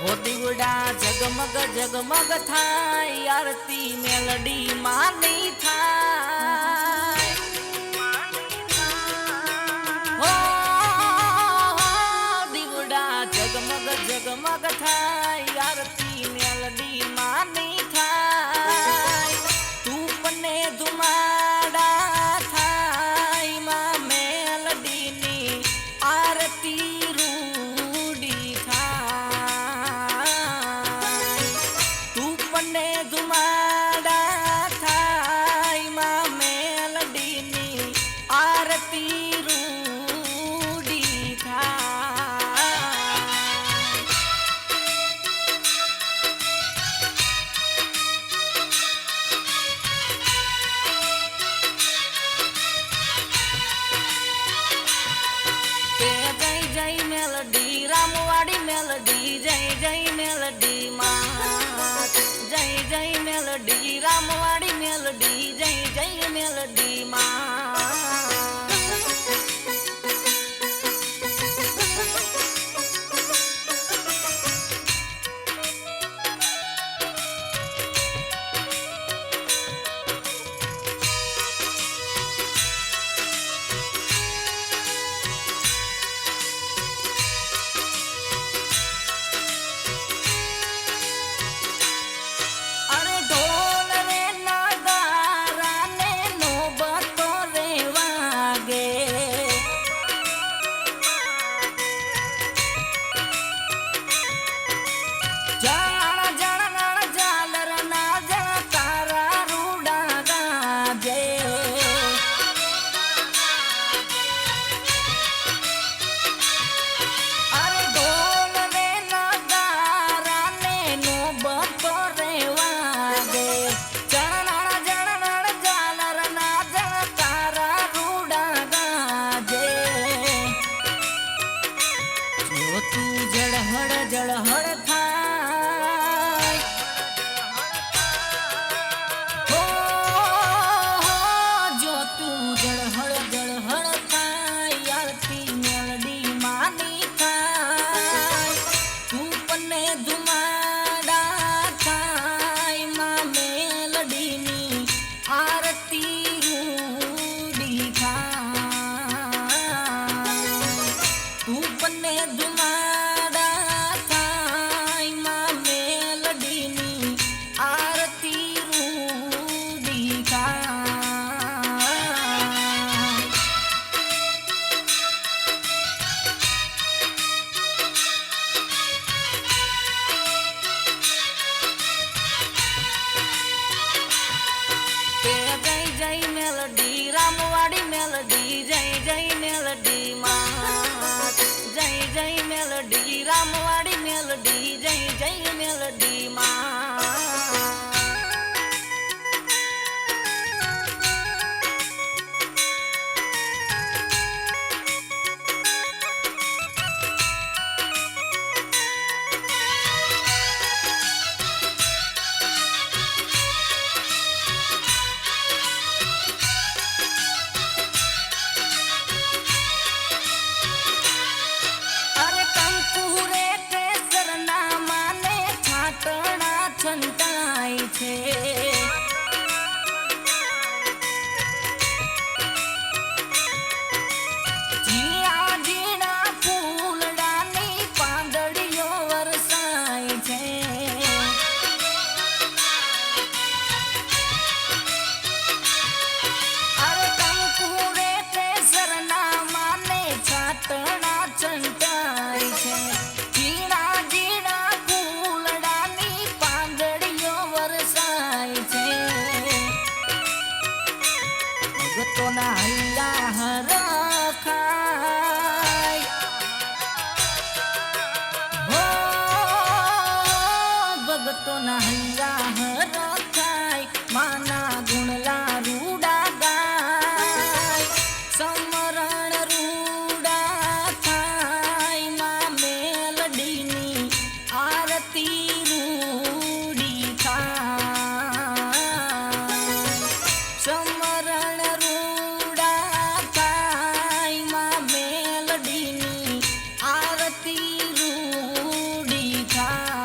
ઓ દીવડા જગમગ જગમગ થાય આરતી મેલડી માની થાય હો દીવડા જગમગ જગમગ થાય આરતી મેલડી માની થાય તું બને ધુમાડા થાય માં મેલડીની આરતી ધુમાડા થાય માં મેલડીની આરતી રૂડી થાય જય જય મેલડી રામવાડી મેલડી જય જય મેલડી માં જય જય મેલડી રામવાડી મેલડી જય જય મેલડી માં જળહળ થાય હો જો તું જળહળ જળહળ થાય આરતી મેલડી માની થાય તું પને ધુમાડા થાય માં મેલડીની આરતી રૂડી થાય તું પને રામવાડી મેલડી જય જય મેલડી માં જય જય મેલડી રામવાડી મેલડી જય જય મેલડી માં છંટાય છે જીયા જીણા ફૂલડાની પાંદડીઓ વરસાય છે અરે કંકુરે તે સરનામાને છાટણા છંટાય છે જીણા જીણા ફૂલડાની પાંદડીઓ વરસાય છે ભગતોના હૈયા હરખાય હો ભગતોના હૈયા હરખાય માના ગુણલા રૂડા ગાય સમરણ રૂડા થાય માં મેલડીની આરતી રૂડી થાય સમરણ રૂડા થાય માં મેલડીની આરતી રૂડી થાય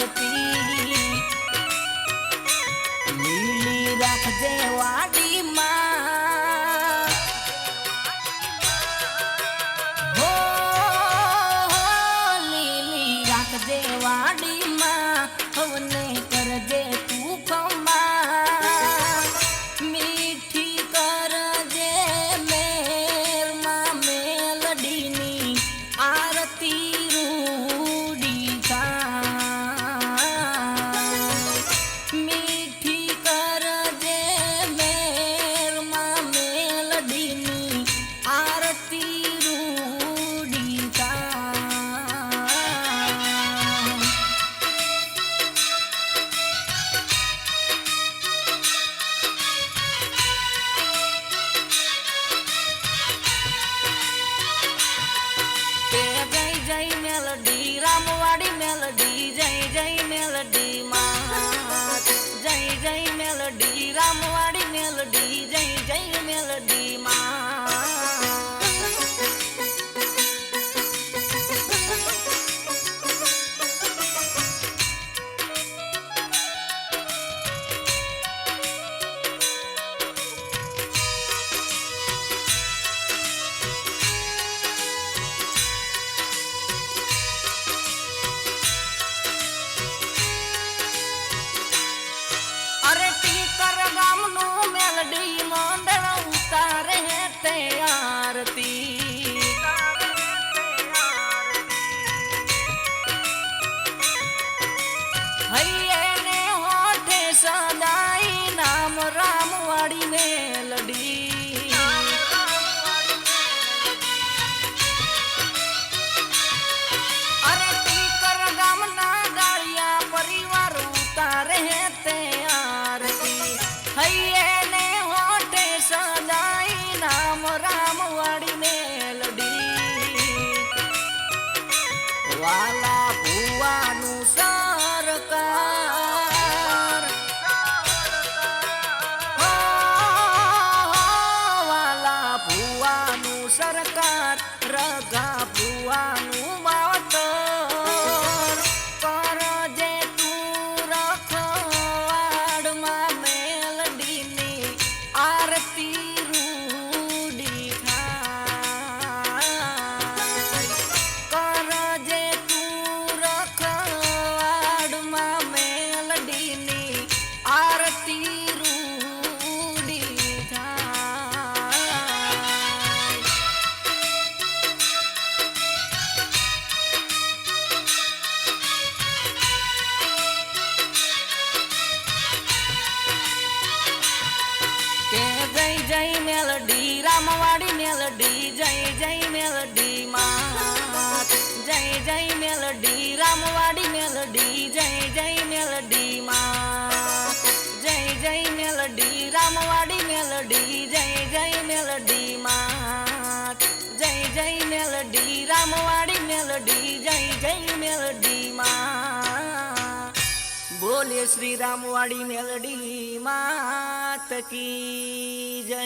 આરતી લીલી રાખજે વાડીમાં હો લીલી રાખજે વાડીમાં હવને કરજે તું ખમા મીઠી કરજે મેરમાં મેલડીની આરતી રૂડી થાય મીઠી કરજે મેરમાં મેલડીની આરતી રૂડી થાય જય જય મેલડી રામવાડી મેલડી જય જય મેલડી માં જય જય મેલડી રામવાડી મેલડી જય જય મેલડી માં અરે ટીકર ગામનું મેલડી મંડળ ઉતારે તે આરતી હૈયે ને હોઠે સદાઈ નામ રામવાડી મેલડી અરે ટીકર ગામના ગાળિયા પરિવાર ઉતારે તે હૈયે ને હોઠે સદાઈ નામ રામવાડી મેલડી વાલા ભુવાનું સરકાર હો, વાલા ભુવાનું સરકાર રગા ભુવાનું માવતર કરજે તું રખવાડમાં મેલડીની આરતી રૂડી થાય કરજે તું રખવાડમાં મેલડીની આરતી રૂડી થાય કે જય જય મેલડી રામવાડી મેલડી જય જય મેલડી માં જય જય મેલડી રામવાડી મેલડી જય જય મેલડી માં જય જય મેલડી રામવાડી મેલડી જય જય મેલડી માં જય જય મેલડી રામવાડી મેલડી જય જય મેલડી માં બોલે શ્રી રામવાડી મેલડી માત કી જય।